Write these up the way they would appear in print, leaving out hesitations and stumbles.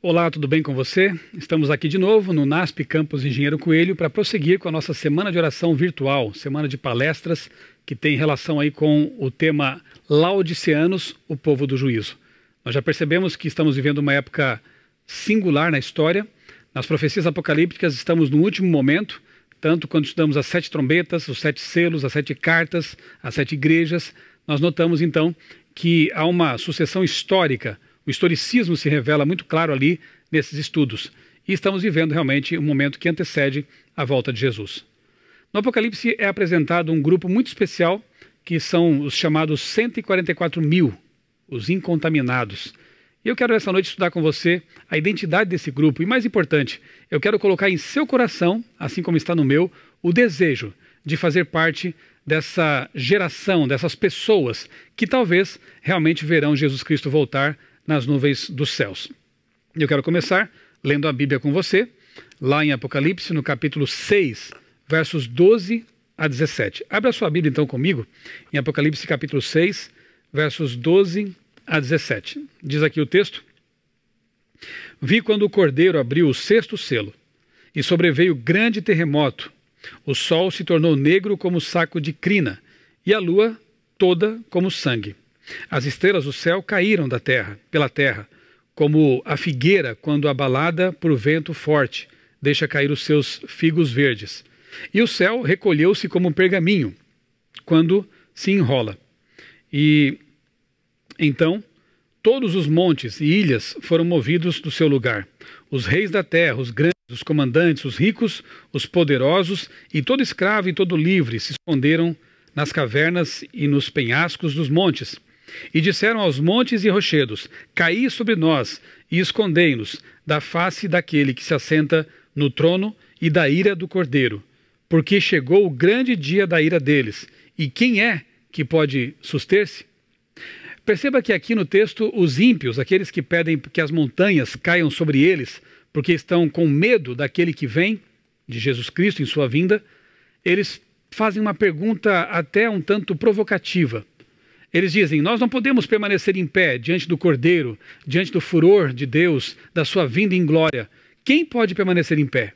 Olá, tudo bem com você? Estamos aqui de novo no NASP Campus Engenheiro Coelho para prosseguir com a nossa semana de oração virtual, semana de palestras que tem relação aí com o tema Laodiceanos, o povo do juízo. Nós já percebemos que estamos vivendo uma época singular na história. Nas profecias apocalípticas estamos no último momento, tanto quando estudamos as 7 trombetas, os 7 selos, as 7 cartas, as 7 igrejas, nós notamos então que há uma sucessão histórica. O historicismo se revela muito claro ali nesses estudos. E estamos vivendo realmente um momento que antecede a volta de Jesus. No Apocalipse é apresentado um grupo muito especial, que são os chamados 144 mil, os incontaminados. E eu quero essa noite estudar com você a identidade desse grupo. E mais importante, eu quero colocar em seu coração, assim como está no meu, o desejo de fazer parte dessa geração, dessas pessoas que talvez realmente verão Jesus Cristo voltar nas nuvens dos céus. Eu quero começar lendo a Bíblia com você, lá em Apocalipse, no capítulo 6, versos 12 a 17. Abra a sua Bíblia então comigo, em Apocalipse capítulo 6, versos 12 a 17. Diz aqui o texto: Vi quando o Cordeiro abriu o 6º selo, e sobreveio grande terremoto. O sol se tornou negro como saco de crina, e a lua toda como sangue. As estrelas do céu caíram pela terra, como a figueira quando abalada por vento forte deixa cair os seus figos verdes. E o céu recolheu-se como um pergaminho quando se enrola. E então todos os montes e ilhas foram movidos do seu lugar. Os reis da terra, os grandes, os comandantes, os ricos, os poderosos e todo escravo e todo livre se esconderam nas cavernas e nos penhascos dos montes. E disseram aos montes e rochedos: Caí sobre nós e escondei-nos da face daquele que se assenta no trono e da ira do Cordeiro, porque chegou o grande dia da ira deles. E quem é que pode suster-se? Perceba que aqui no texto os ímpios, aqueles que pedem que as montanhas caiam sobre eles, porque estão com medo daquele que vem, de Jesus Cristo em sua vinda, eles fazem uma pergunta até um tanto provocativa. Eles dizem: nós não podemos permanecer em pé diante do Cordeiro, diante do furor de Deus, da sua vinda em glória. Quem pode permanecer em pé?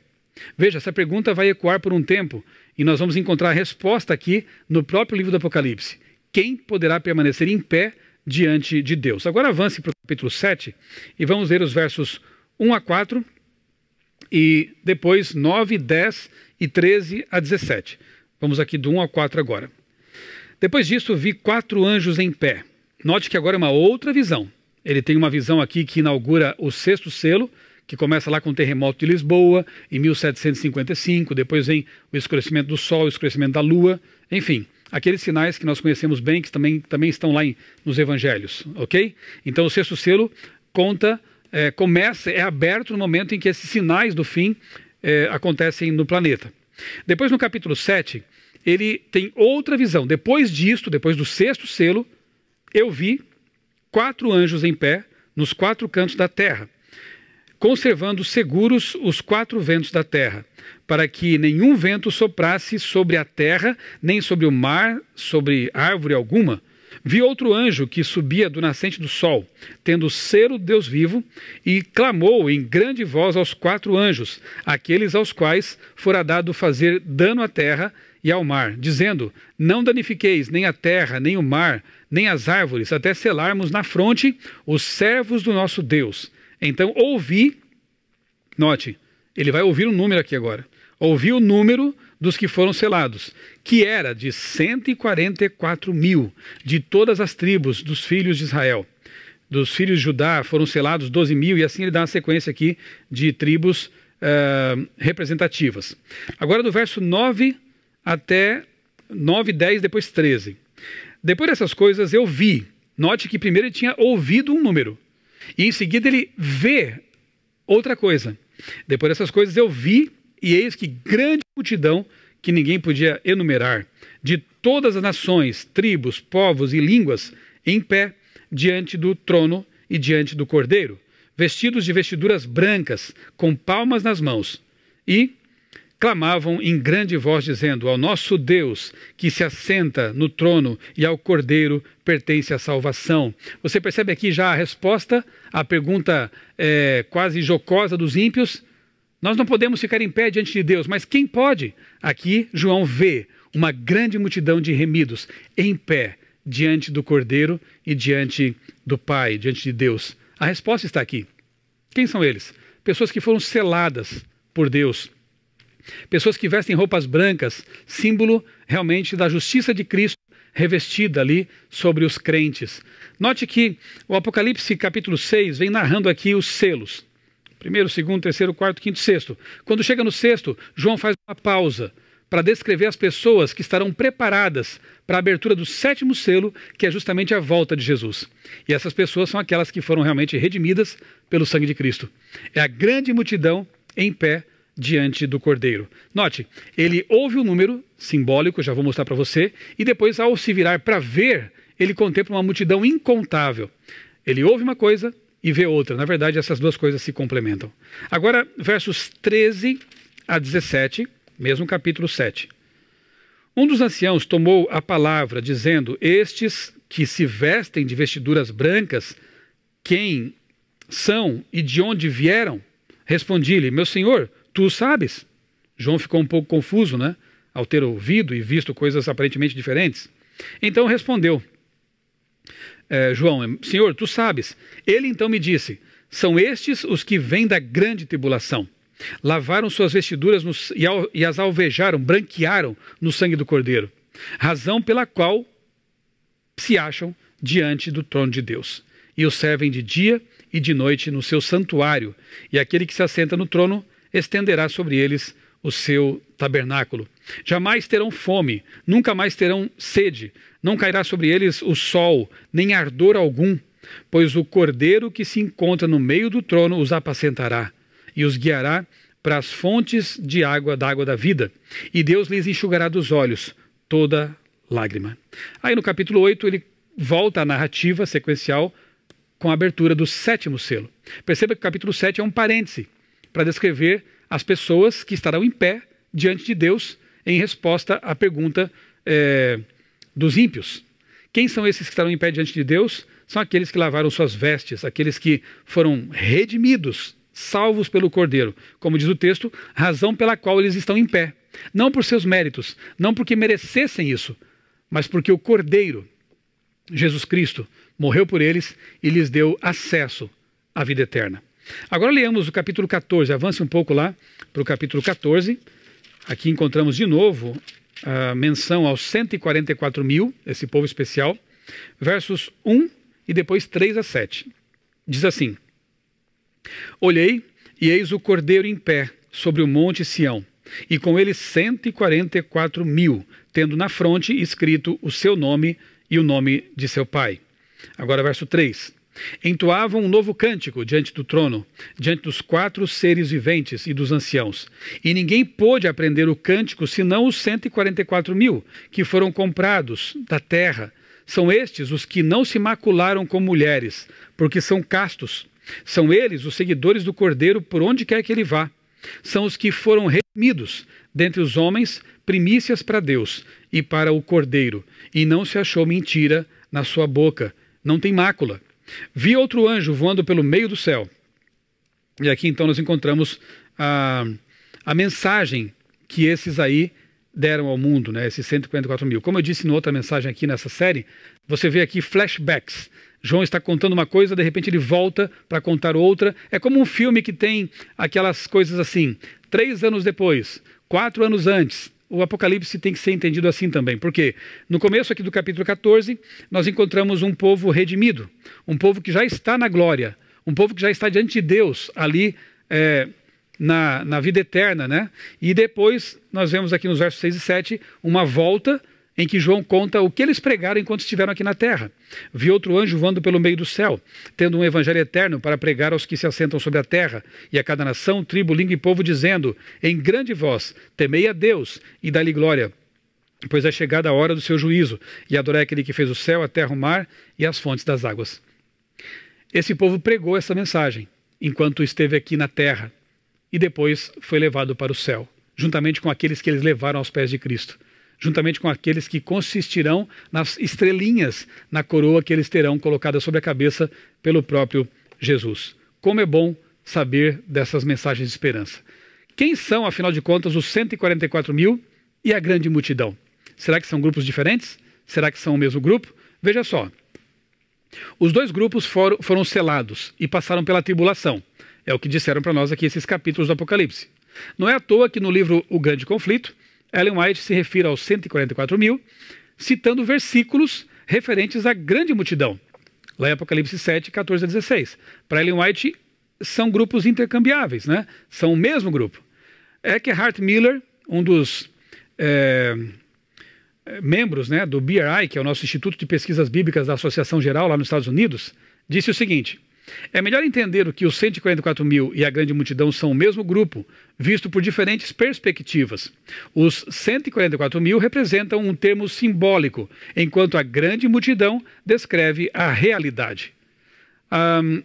Veja, essa pergunta vai ecoar por um tempo e nós vamos encontrar a resposta aqui no próprio livro do Apocalipse. Quem poderá permanecer em pé diante de Deus? Agora avance para o capítulo 7 e vamos ler os versos 1 a 4 e depois 9, 10 e 13 a 17. Vamos aqui do 1 a 4 agora. Depois disso, vi 4 anjos em pé. Note que agora é uma outra visão. Ele tem uma visão aqui que inaugura o 6º selo, que começa lá com o terremoto de Lisboa, em 1755. Depois vem o escurecimento do sol, o escurecimento da lua. Enfim, aqueles sinais que nós conhecemos bem, que também estão lá nos evangelhos. Ok? Então, o 6º selo é aberto no momento em que esses sinais do fim acontecem no planeta. Depois, no capítulo 7... ele tem outra visão. Depois disto, depois do 6º selo, eu vi 4 anjos em pé nos 4 cantos da terra, conservando seguros os 4 ventos da terra, para que nenhum vento soprasse sobre a terra, nem sobre o mar, sobre árvore alguma. Vi outro anjo que subia do nascente do sol, tendo o selo do Deus vivo, e clamou em grande voz aos 4 anjos, aqueles aos quais fora dado fazer dano à terra e ao mar, dizendo: não danifiqueis nem a terra, nem o mar, nem as árvores, até selarmos na fronte os servos do nosso Deus. Então ouvi, note, ele vai ouvir um número aqui agora, ouvi o número dos que foram selados, que era de 144 mil, de todas as tribos dos filhos de Israel. Dos filhos de Judá foram selados 12 mil, e assim ele dá uma sequência aqui de tribos representativas. Agora do verso 9 até 9, 10, depois 13. Depois dessas coisas eu vi. Note que primeiro ele tinha ouvido um número, e em seguida ele vê outra coisa. Depois dessas coisas eu vi, e eis que grande multidão, que ninguém podia enumerar, de todas as nações, tribos, povos e línguas, em pé diante do trono e diante do Cordeiro, vestidos de vestiduras brancas, com palmas nas mãos, e clamavam em grande voz, dizendo: ao nosso Deus, que se assenta no trono, e ao Cordeiro pertence a salvação. Você percebe aqui já a resposta à pergunta quase jocosa dos ímpios? Nós não podemos ficar em pé diante de Deus, mas quem pode? Aqui João vê uma grande multidão de remidos em pé diante do Cordeiro e diante do Pai, diante de Deus. A resposta está aqui. Quem são eles? Pessoas que foram seladas por Deus. Pessoas que vestem roupas brancas, símbolo realmente da justiça de Cristo revestida ali sobre os crentes. Note que o Apocalipse capítulo 6 vem narrando aqui os selos. Primeiro, segundo, terceiro, quarto, quinto, sexto. Quando chega no sexto, João faz uma pausa para descrever as pessoas que estarão preparadas para a abertura do sétimo selo, que é justamente a volta de Jesus. E essas pessoas são aquelas que foram realmente redimidas pelo sangue de Cristo. É a grande multidão em pé diante do Cordeiro. Note, ele ouve o número simbólico, já vou mostrar para você, e depois, ao se virar para ver, ele contempla uma multidão incontável. Ele ouve uma coisa e vê outra. Na verdade, essas duas coisas se complementam. Agora, versos 13 a 17, mesmo capítulo 7. Um dos anciãos tomou a palavra, dizendo: estes que se vestem de vestiduras brancas, quem são e de onde vieram? Respondi-lhe: meu senhor, tu o sabes. João ficou um pouco confuso, né? Ao ter ouvido e visto coisas aparentemente diferentes. Então respondeu João: senhor, tu sabes. Ele então me disse: são estes os que vêm da grande tribulação. Lavaram suas vestiduras e as alvejaram, branquearam no sangue do Cordeiro, razão pela qual se acham diante do trono de Deus, e o servem de dia e de noite no seu santuário, e aquele que se assenta no trono estenderá sobre eles o seu tabernáculo. Jamais terão fome, nunca mais terão sede, não cairá sobre eles o sol, nem ardor algum, pois o Cordeiro que se encontra no meio do trono os apacentará e os guiará para as fontes de água, da água da vida, e Deus lhes enxugará dos olhos toda lágrima. Aí no capítulo 8 ele volta à narrativa sequencial com a abertura do sétimo selo. Perceba que o capítulo 7 é um parêntese para descrever as pessoas que estarão em pé diante de Deus em resposta à pergunta dos ímpios. Quem são esses que estarão em pé diante de Deus? São aqueles que lavaram suas vestes, aqueles que foram redimidos, salvos pelo Cordeiro. Como diz o texto, razão pela qual eles estão em pé. Não por seus méritos, não porque merecessem isso, mas porque o Cordeiro, Jesus Cristo, morreu por eles e lhes deu acesso à vida eterna. Agora leamos o capítulo 14, avance um pouco lá para o capítulo 14. Aqui encontramos de novo a menção aos 144 mil, esse povo especial, versos 1 e depois 3 a 7. Diz assim: olhei, e eis o Cordeiro em pé sobre o monte Sião, e com ele 144 mil, tendo na fronte escrito o seu nome e o nome de seu pai. Agora verso 3. Entoavam um novo cântico diante do trono, diante dos 4 seres viventes e dos anciãos. E ninguém pôde aprender o cântico, senão os 144 mil, que foram comprados da terra. São estes os que não se macularam com mulheres, porque são castos. São eles os seguidores do Cordeiro por onde quer que ele vá. São os que foram redimidos dentre os homens, primícias para Deus e para o Cordeiro. E não se achou mentira na sua boca. Não tem mácula. Vi outro anjo voando pelo meio do céu. E aqui então nós encontramos a mensagem que esses aí deram ao mundo, né? Esses 144 mil. Como eu disse em outra mensagem aqui nessa série, você vê aqui flashbacks. João está contando uma coisa, de repente ele volta para contar outra. É como um filme que tem aquelas coisas assim, 3 anos depois, 4 anos antes. O Apocalipse tem que ser entendido assim também. Porque no começo aqui do capítulo 14, nós encontramos um povo redimido, um povo que já está na glória, um povo que já está diante de Deus ali na vida eterna, né? E depois nós vemos aqui nos versos 6 e 7 uma volta em que João conta o que eles pregaram enquanto estiveram aqui na terra. Vi outro anjo voando pelo meio do céu, tendo um evangelho eterno para pregar aos que se assentam sobre a terra, e a cada nação, tribo, língua e povo, dizendo, em grande voz, temei a Deus e dá-lhe glória, pois é chegada a hora do seu juízo, e adorai aquele que fez o céu, a terra, o mar e as fontes das águas. Esse povo pregou essa mensagem enquanto esteve aqui na terra, e depois foi levado para o céu, juntamente com aqueles que eles levaram aos pés de Cristo, juntamente com aqueles que consistirão nas estrelinhas na coroa que eles terão colocada sobre a cabeça pelo próprio Jesus. Como é bom saber dessas mensagens de esperança. Quem são, afinal de contas, os 144 mil e a grande multidão? Será que são grupos diferentes? Será que são o mesmo grupo? Veja só. Os dois grupos foram selados e passaram pela tribulação. É o que disseram para nós aqui esses capítulos do Apocalipse. Não é à toa que no livro O Grande Conflito, Ellen White se refere aos 144 mil, citando versículos referentes à grande multidão. Lá em Apocalipse 7, 14 a 16. Para Ellen White, são grupos intercambiáveis, né? São o mesmo grupo. Eckhart Miller, um dos membros, né, do BRI, que é o nosso Instituto de Pesquisas Bíblicas da Associação Geral lá nos Estados Unidos, disse o seguinte: é melhor entender que os 144 mil e a grande multidão são o mesmo grupo, visto por diferentes perspectivas. Os 144 mil representam um termo simbólico, enquanto a grande multidão descreve a realidade.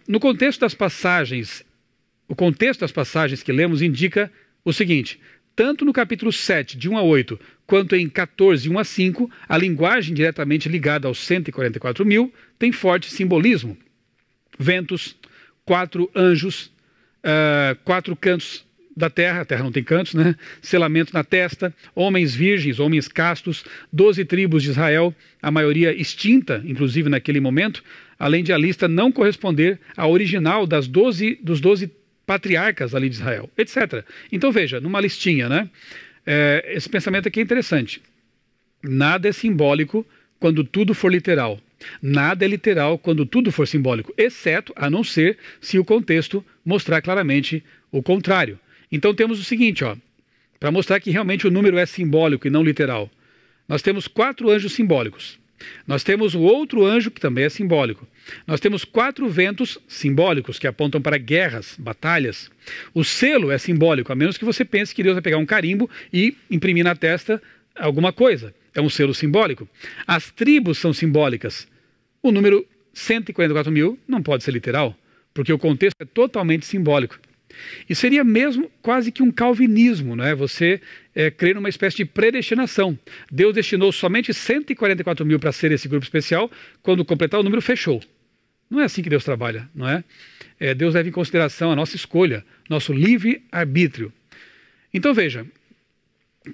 No contexto das passagens, o contexto das passagens que lemos indica o seguinte: tanto no capítulo 7, de 1 a 8, quanto em 14, 1 a 5, a linguagem diretamente ligada aos 144 mil tem forte simbolismo. Ventos, 4 anjos, 4 cantos da terra, a terra não tem cantos, né? Selamento na testa, homens virgens, homens castos, 12 tribos de Israel, a maioria extinta, inclusive naquele momento, além de a lista não corresponder à original dos 12 patriarcas ali de Israel, etc. Então veja, numa listinha, né? Esse pensamento aqui é interessante. Nada é simbólico quando tudo for literal. Nada é literal quando tudo for simbólico, exceto, a não ser, se o contexto mostrar claramente o contrário. Então temos o seguinte, ó, para mostrar que realmente o número é simbólico e não literal. Nós temos 4 anjos simbólicos. Nós temos o outro anjo, que também é simbólico. Nós temos 4 ventos simbólicos, que apontam para guerras, batalhas. O selo é simbólico, a menos que você pense que Deus vai pegar um carimbo e imprimir na testa alguma coisa. É um selo simbólico. As tribos são simbólicas. O número 144 mil não pode ser literal, porque o contexto é totalmente simbólico. E seria mesmo quase que um calvinismo, não é? Você crer numa espécie de predestinação. Deus destinou somente 144 mil para ser esse grupo especial, quando completar o número fechou. Não é assim que Deus trabalha, não é? Deus leva em consideração a nossa escolha, nosso livre-arbítrio. Então veja,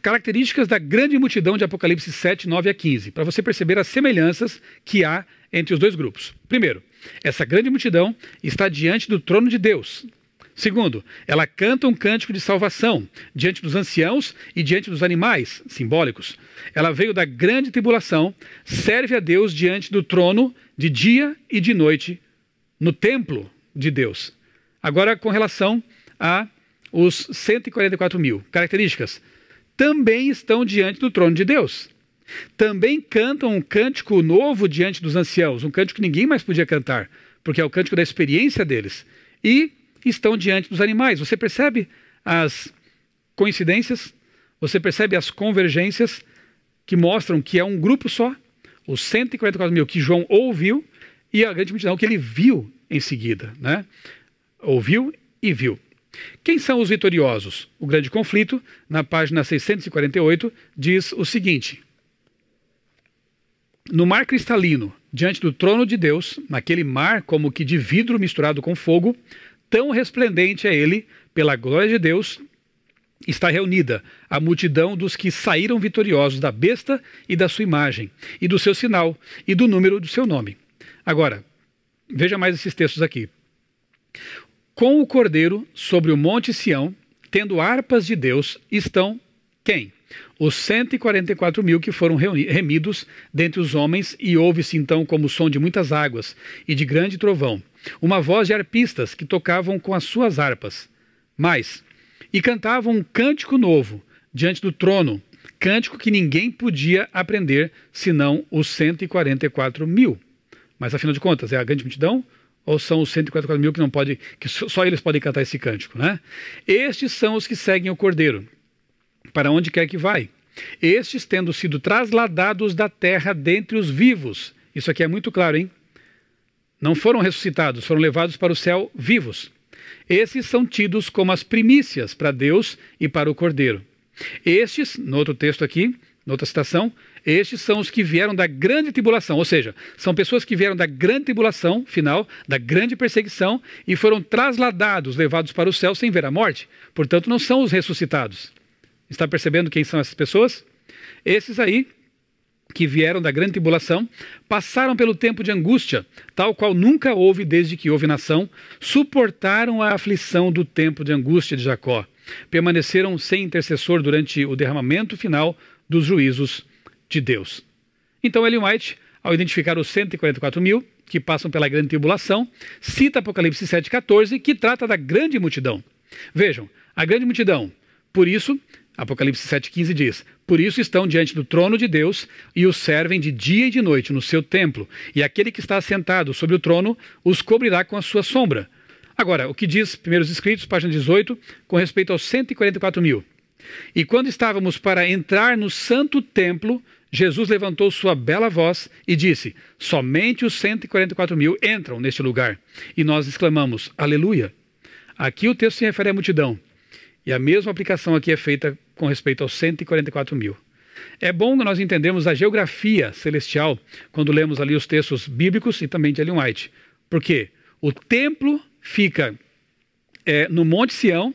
características da grande multidão de Apocalipse 7, 9 a 15, para você perceber as semelhanças que há entre os dois grupos. Primeiro, essa grande multidão está diante do trono de Deus. Segundo, ela canta um cântico de salvação diante dos anciãos e diante dos animais simbólicos. Ela veio da grande tribulação, serve a Deus diante do trono de dia e de noite no templo de Deus. Agora, com relação a os 144 mil características, também estão diante do trono de Deus. Também cantam um cântico novo diante dos anciãos, um cântico que ninguém mais podia cantar, porque é o cântico da experiência deles. E estão diante dos animais. Você percebe as coincidências? Você percebe as convergências que mostram que é um grupo só? Os 144 mil que João ouviu e a grande multidão que ele viu em seguida, né? Ouviu e viu. Quem são os vitoriosos? O Grande Conflito, na página 648, diz o seguinte: no mar cristalino, diante do trono de Deus, naquele mar como que de vidro misturado com fogo, tão resplendente é ele, pela glória de Deus, está reunida a multidão dos que saíram vitoriosos da besta e da sua imagem, e do seu sinal, e do número do seu nome. Agora, veja mais esses textos aqui. Com o Cordeiro sobre o monte Sião, tendo harpas de Deus, estão quem? Os 144 mil que foram remidos dentre os homens, e ouve-se então como o som de muitas águas e de grande trovão, uma voz de arpistas que tocavam com as suas harpas. E cantavam um cântico novo diante do trono, cântico que ninguém podia aprender senão os 144 mil. Mas afinal de contas, é a grande multidão? Ou são os 144 mil que só eles podem cantar esse cântico, né? Estes são os que seguem o Cordeiro, para onde quer que vai. Estes tendo sido trasladados da terra dentre os vivos. Isso aqui é muito claro, hein? Não foram ressuscitados, foram levados para o céu vivos. Esses são tidos como as primícias para Deus e para o Cordeiro. Estes, no outro texto aqui, noutra citação, estes são os que vieram da grande tribulação, ou seja, são pessoas que vieram da grande tribulação final, da grande perseguição, e foram trasladados, levados para o céu sem ver a morte. Portanto, não são os ressuscitados. Está percebendo quem são essas pessoas? Esses aí, que vieram da grande tribulação, passaram pelo tempo de angústia, tal qual nunca houve desde que houve nação, suportaram a aflição do tempo de angústia de Jacó, permaneceram sem intercessor durante o derramamento final dos juízos de Deus. Então Ellen White, ao identificar os 144 mil que passam pela grande tribulação, cita Apocalipse 7,14, que trata da grande multidão. Vejam, a grande multidão, por isso, Apocalipse 7,15 diz: por isso estão diante do trono de Deus e os servem de dia e de noite no seu templo, e aquele que está assentado sobre o trono os cobrirá com a sua sombra. Agora, o que diz Primeiros Escritos, página 18, com respeito aos 144 mil? E quando estávamos para entrar no santo templo, Jesus levantou sua bela voz e disse: somente os 144 mil entram neste lugar. E nós exclamamos: aleluia. Aqui o texto se refere à multidão. E a mesma aplicação aqui é feita com respeito aos 144 mil. É bom nós entendermos a geografia celestial quando lemos ali os textos bíblicos e também de Ellen White. Porque o templo fica no Monte Sião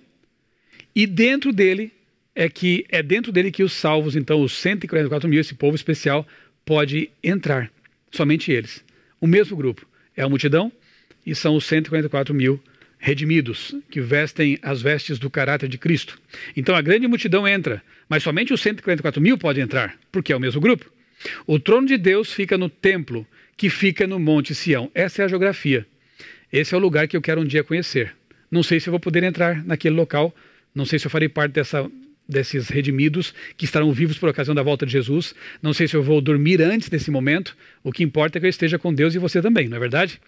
e dentro dele é dentro dele que os salvos, então os 144 mil, esse povo especial, pode entrar. Somente eles. O mesmo grupo. É a multidão e são os 144 mil redimidos, que vestem as vestes do caráter de Cristo. Então a grande multidão entra, mas somente os 144 mil podem entrar, porque é o mesmo grupo. O trono de Deus fica no templo, que fica no Monte Sião. Essa é a geografia. Esse é o lugar que eu quero um dia conhecer. Não sei se eu vou poder entrar naquele local, não sei se eu farei parte desses redimidos que estarão vivos por ocasião da volta de Jesus, não sei se eu vou dormir antes desse momento. O que importa é que eu esteja com Deus e você também, não é verdade?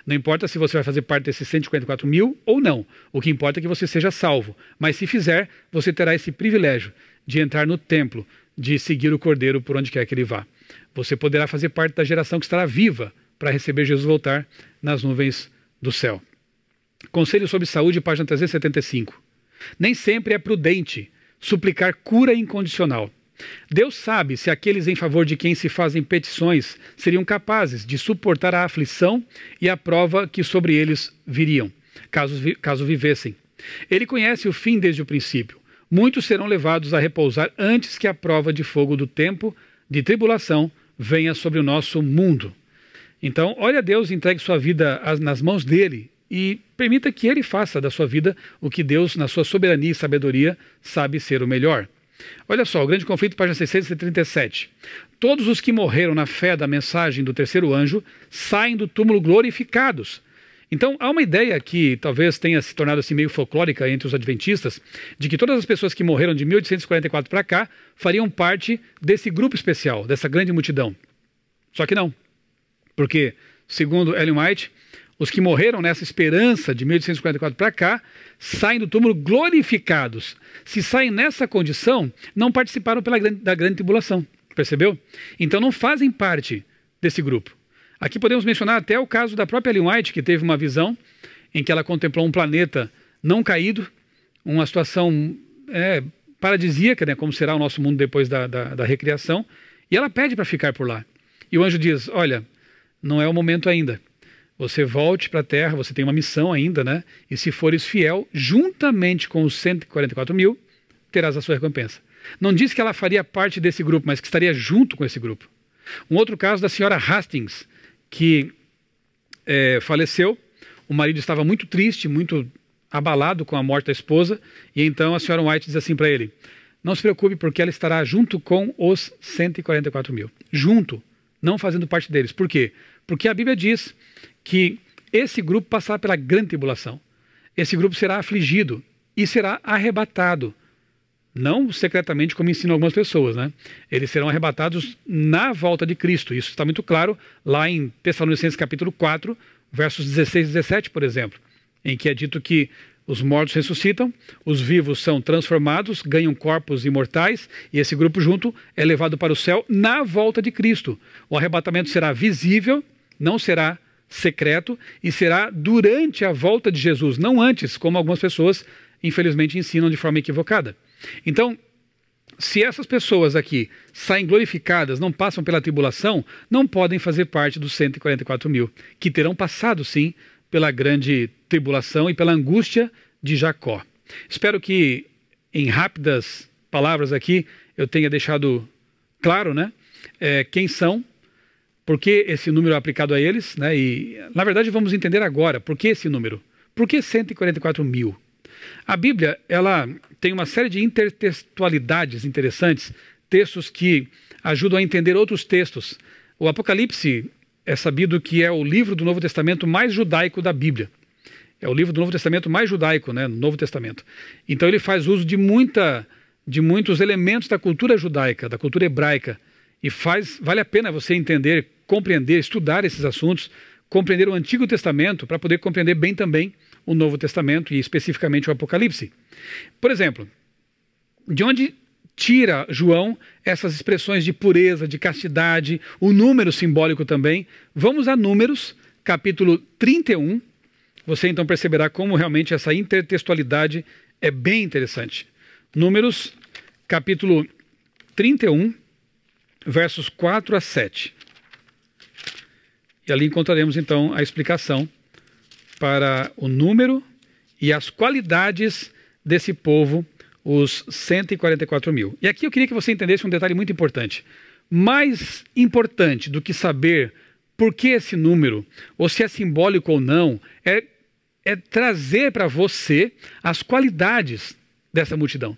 Não importa se você vai fazer parte desses 144 mil ou não. O que importa é que você seja salvo. Mas se fizer, você terá esse privilégio de entrar no templo, de seguir o Cordeiro por onde quer que ele vá. Você poderá fazer parte da geração que estará viva para receber Jesus voltar nas nuvens do céu. Conselho sobre saúde, página 375. Nem sempre é prudente suplicar cura incondicional. Deus sabe se aqueles em favor de quem se fazem petições seriam capazes de suportar a aflição e a prova que sobre eles viriam, caso vivessem. Ele conhece o fim desde o princípio. Muitos serão levados a repousar antes que a prova de fogo do tempo de tribulação venha sobre o nosso mundo. Então, olhe a Deus, entregue sua vida nas mãos dele e permita que ele faça da sua vida o que Deus, na sua soberania e sabedoria, sabe ser o melhor. Olha só, o grande conflito, página 637. Todos os que morreram na fé da mensagem do terceiro anjo saem do túmulo glorificados. Então, há uma ideia que talvez tenha se tornado assim meio folclórica entre os adventistas, de que todas as pessoas que morreram de 1844 para cá fariam parte desse grupo especial, dessa grande multidão. Só que não. Porque, segundo Ellen White, os que morreram nessa esperança de 1844 para cá saem do túmulo glorificados. Se saem nessa condição, não participaram da grande tribulação. Percebeu? Então não fazem parte desse grupo. Aqui podemos mencionar até o caso da própria Ellen White, que teve uma visão em que ela contemplou um planeta não caído, uma situação paradisíaca, né, como será o nosso mundo depois da recriação, e ela pede para ficar por lá. E o anjo diz: olha, não é o momento ainda. Você volte para a terra, você tem uma missão ainda, né? E se fores fiel, juntamente com os 144 mil, terás a sua recompensa. Não diz que ela faria parte desse grupo, mas que estaria junto com esse grupo. Um outro caso da senhora Hastings, que faleceu. O marido estava muito triste, muito abalado com a morte da esposa, e então a senhora White diz assim para ele: não se preocupe, porque ela estará junto com os 144 mil. Junto, não fazendo parte deles. Por quê? Porque a Bíblia diz que esse grupo passará pela grande tribulação. Esse grupo será afligido e será arrebatado. Não secretamente, como ensinam algumas pessoas, né? Eles serão arrebatados na volta de Cristo. Isso está muito claro lá em Tessalonicenses capítulo 4, versos 16 e 17, por exemplo, em que é dito que os mortos ressuscitam, os vivos são transformados, ganham corpos imortais, e esse grupo junto é levado para o céu na volta de Cristo. O arrebatamento será visível, não será secreto, e será durante a volta de Jesus, não antes, como algumas pessoas infelizmente ensinam de forma equivocada. Então, se essas pessoas aqui saem glorificadas, não passam pela tribulação, não podem fazer parte dos 144 mil, que terão passado, sim, pela grande tribulação e pela angústia de Jacó. Espero que, em rápidas palavras aqui, eu tenha deixado claro, né, quem são, por que esse número é aplicado a eles, né, e, na verdade, vamos entender agora por que esse número. Por que 144 mil? A Bíblia, ela tem uma série de intertextualidades interessantes, textos que ajudam a entender outros textos. O Apocalipse é sabido que é o livro do Novo Testamento mais judaico da Bíblia. É o livro do Novo Testamento mais judaico, né, no Novo Testamento. Então ele faz uso de muitos elementos da cultura judaica, da cultura hebraica. E vale a pena você entender, compreender, estudar esses assuntos, compreender o Antigo Testamento para poder compreender bem também o Novo Testamento e especificamente o Apocalipse. Por exemplo, de onde tira João essas expressões de pureza, de castidade, o número simbólico também? Vamos a Números, capítulo 31. Você então perceberá como realmente essa intertextualidade é bem interessante. Números, capítulo 31, versos 4 a 7. E ali encontraremos então a explicação para o número e as qualidades desse povo, os 144 mil. E aqui eu queria que você entendesse um detalhe muito importante. Mais importante do que saber por que esse número, ou se é simbólico ou não, é trazer para você as qualidades dessa multidão,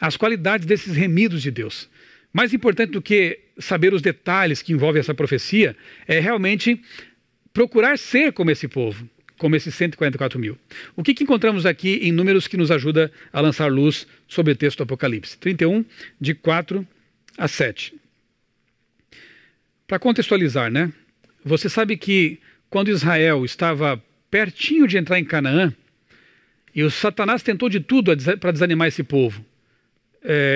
as qualidades desses remidos de Deus. Mais importante do que saber os detalhes que envolvem essa profecia é realmente procurar ser como esse povo, como esses 144 mil. O que encontramos aqui em Números que nos ajuda a lançar luz sobre o texto do Apocalipse? 31, de 4 a 7. Para contextualizar, né? Você sabe que quando Israel estava pertinho de entrar em Canaã, e o Satanás tentou de tudo para desanimar esse povo.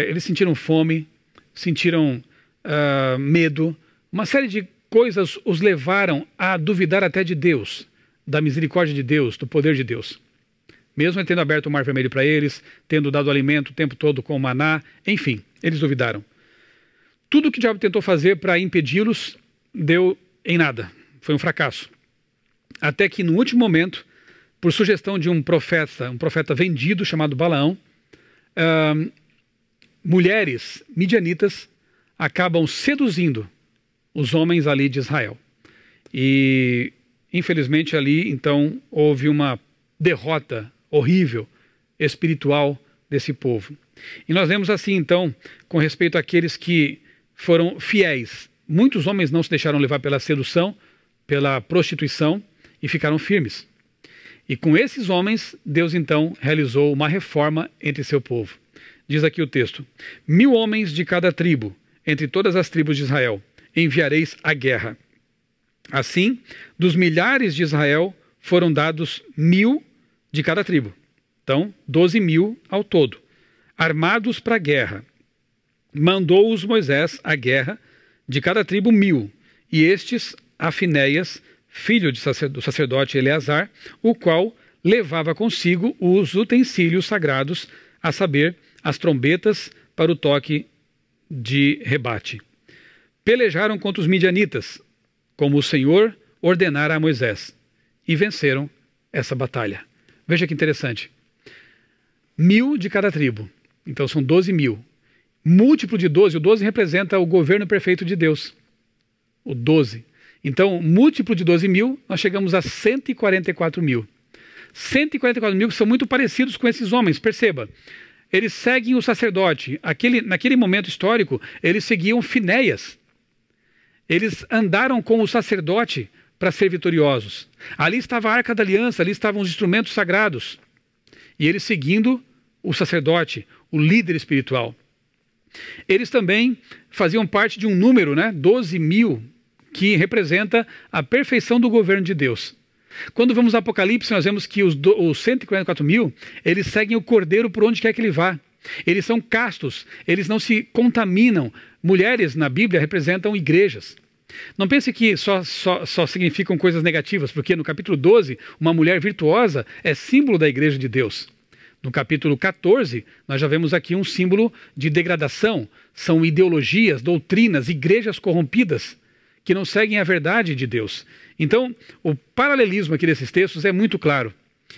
Eles sentiram fome, sentiram medo, uma série de coisas os levaram a duvidar até de Deus, da misericórdia de Deus, do poder de Deus. Mesmo tendo aberto o Mar Vermelho para eles, tendo dado alimento o tempo todo com o maná, enfim, eles duvidaram. Tudo que o diabo tentou fazer para impedi-los deu em nada, foi um fracasso. Até que no último momento, por sugestão de um profeta vendido chamado Balaão, mulheres midianitas acabam seduzindo os homens ali de Israel. E infelizmente ali, então, houve uma derrota horrível, espiritual desse povo. E nós vemos assim, então, com respeito àqueles que foram fiéis. Muitos homens não se deixaram levar pela sedução, pela prostituição e ficaram firmes. E com esses homens, Deus então realizou uma reforma entre seu povo. Diz aqui o texto: 1000 homens de cada tribo, entre todas as tribos de Israel, enviareis à guerra. Assim, dos milhares de Israel foram dados 1000 de cada tribo. Então, 12.000 ao todo, armados para a guerra. Mandou-os Moisés à guerra, de cada tribo 1000, e estes a Finéias, filho do sacerdote Eleazar, o qual levava consigo os utensílios sagrados, a saber, as trombetas para o toque de rebate. Pelejaram contra os midianitas, como o Senhor ordenara a Moisés, e venceram essa batalha. Veja que interessante. 1000 de cada tribo, então são 12.000. Múltiplo de 12, o 12 representa o governo perfeito de Deus. O 12. Então, múltiplo de 12.000, nós chegamos a 144.000. 144.000 que são muito parecidos com esses homens, perceba. Eles seguem o sacerdote. Naquele momento histórico, eles seguiam Finéias. Eles andaram com o sacerdote para ser vitoriosos. Ali estava a Arca da Aliança, ali estavam os instrumentos sagrados. E eles seguindo o sacerdote, o líder espiritual. Eles também faziam parte de um número, né, 12.000, que representa a perfeição do governo de Deus. Quando vamos ao Apocalipse, nós vemos que os 144.000, eles seguem o Cordeiro por onde quer que ele vá. Eles são castos, eles não se contaminam. Mulheres na Bíblia representam igrejas. Não pense que só significam coisas negativas, porque no capítulo 12, uma mulher virtuosa é símbolo da igreja de Deus. No capítulo 14, nós já vemos aqui um símbolo de degradação. São ideologias, doutrinas, igrejas corrompidas que não seguem a verdade de Deus. Então, o paralelismo aqui desses textos é muito claro.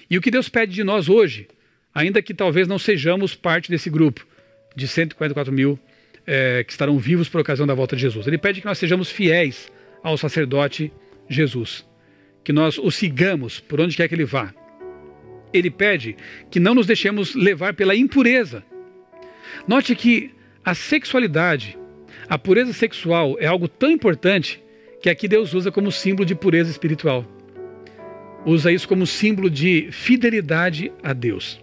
E o que Deus pede de nós hoje, ainda que talvez não sejamos parte desse grupo de 144 mil que estarão vivos por ocasião da volta de Jesus. Ele pede que nós sejamos fiéis ao sacerdote Jesus, que nós o sigamos por onde quer que ele vá. Ele pede que não nos deixemos levar pela impureza. Note que a sexualidade, a pureza sexual é algo tão importante que aqui Deus usa como símbolo de pureza espiritual. Usa isso como símbolo de fidelidade a Deus.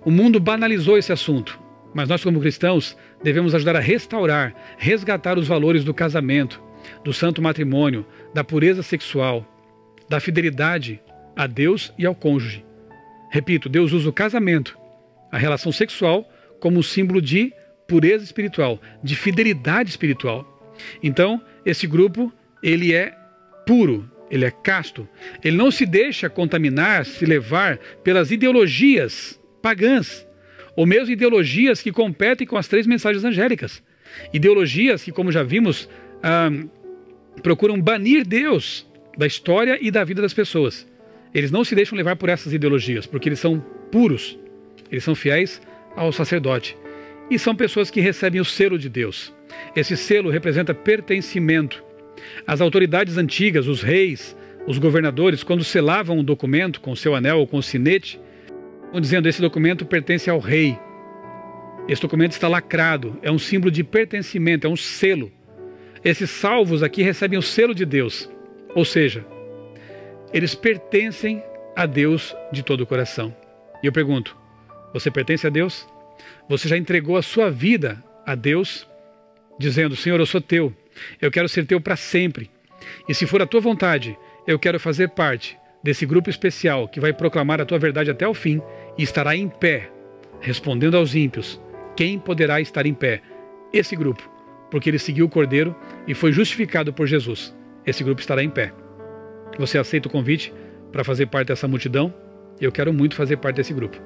O mundo banalizou esse assunto, mas nós como cristãos devemos ajudar a restaurar, resgatar os valores do casamento, do santo matrimônio, da pureza sexual, da fidelidade a Deus e ao cônjuge. Repito, Deus usa o casamento, a relação sexual, como símbolo de pureza espiritual, de fidelidade espiritual. Então, esse grupo, ele é puro, ele é casto, ele não se deixa contaminar, se levar pelas ideologias pagãs, ou mesmo ideologias que competem com as 3 mensagens angélicas. Ideologias que, como já vimos, procuram banir Deus da história e da vida das pessoas. Eles não se deixam levar por essas ideologias, porque eles são puros, eles são fiéis ao sacerdote. E são pessoas que recebem o selo de Deus. Esse selo representa pertencimento. As autoridades antigas, os reis, os governadores, quando selavam um documento com seu anel ou com o sinete, estão dizendo: esse documento pertence ao rei. Esse documento está lacrado, é um símbolo de pertencimento, é um selo. Esses salvos aqui recebem o selo de Deus, ou seja, eles pertencem a Deus de todo o coração. E eu pergunto, você pertence a Deus? Você já entregou a sua vida a Deus, dizendo: Senhor, eu sou teu, eu quero ser teu para sempre. E se for a tua vontade, eu quero fazer parte desse grupo especial que vai proclamar a tua verdade até o fim e estará em pé, respondendo aos ímpios. Quem poderá estar em pé? Esse grupo, porque ele seguiu o Cordeiro e foi justificado por Jesus. Esse grupo estará em pé. Você aceita o convite para fazer parte dessa multidão? Eu quero muito fazer parte desse grupo.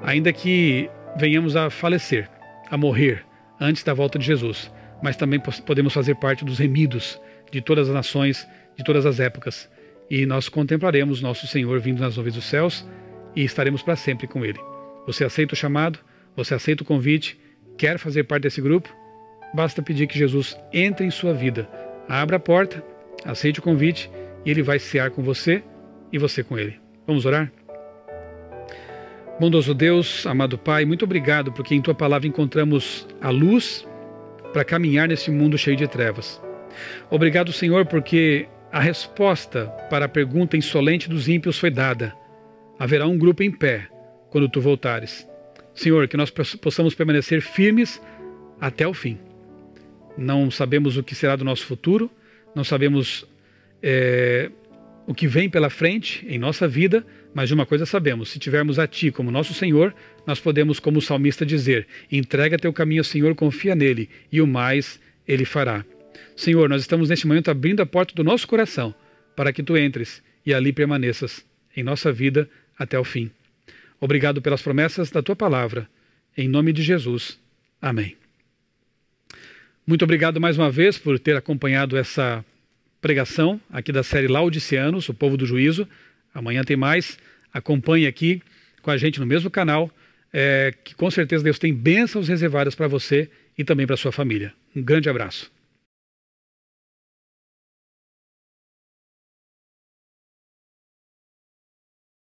Ainda que venhamos a falecer, a morrer antes da volta de Jesus, mas também podemos fazer parte dos remidos de todas as nações, de todas as épocas. E nós contemplaremos nosso Senhor vindo nas nuvens dos céus e estaremos para sempre com Ele. Você aceita o chamado? Você aceita o convite? Quer fazer parte desse grupo? Basta pedir que Jesus entre em sua vida. Abra a porta, aceite o convite e Ele vai cear com você e você com Ele. Vamos orar? Bondoso Deus, amado Pai, muito obrigado porque em Tua palavra encontramos a luz para caminhar nesse mundo cheio de trevas. Obrigado, Senhor, porque a resposta para a pergunta insolente dos ímpios foi dada. Haverá um grupo em pé quando Tu voltares. Senhor, que nós possamos permanecer firmes até o fim. Não sabemos o que será do nosso futuro, não sabemos o que vem pela frente em nossa vida, mas de uma coisa sabemos: se tivermos a Ti como nosso Senhor, nós podemos, como o salmista, dizer: entrega teu caminho ao Senhor, confia nele, e o mais Ele fará. Senhor, nós estamos neste momento abrindo a porta do nosso coração para que Tu entres e ali permaneças em nossa vida até o fim. Obrigado pelas promessas da Tua palavra. Em nome de Jesus. Amém. Muito obrigado mais uma vez por ter acompanhado essa pregação aqui da série Laodiceanos, o povo do juízo. Amanhã tem mais. Acompanhe aqui com a gente no mesmo canal, que com certeza Deus tem bênçãos reservadas para você e também para sua família. Um grande abraço.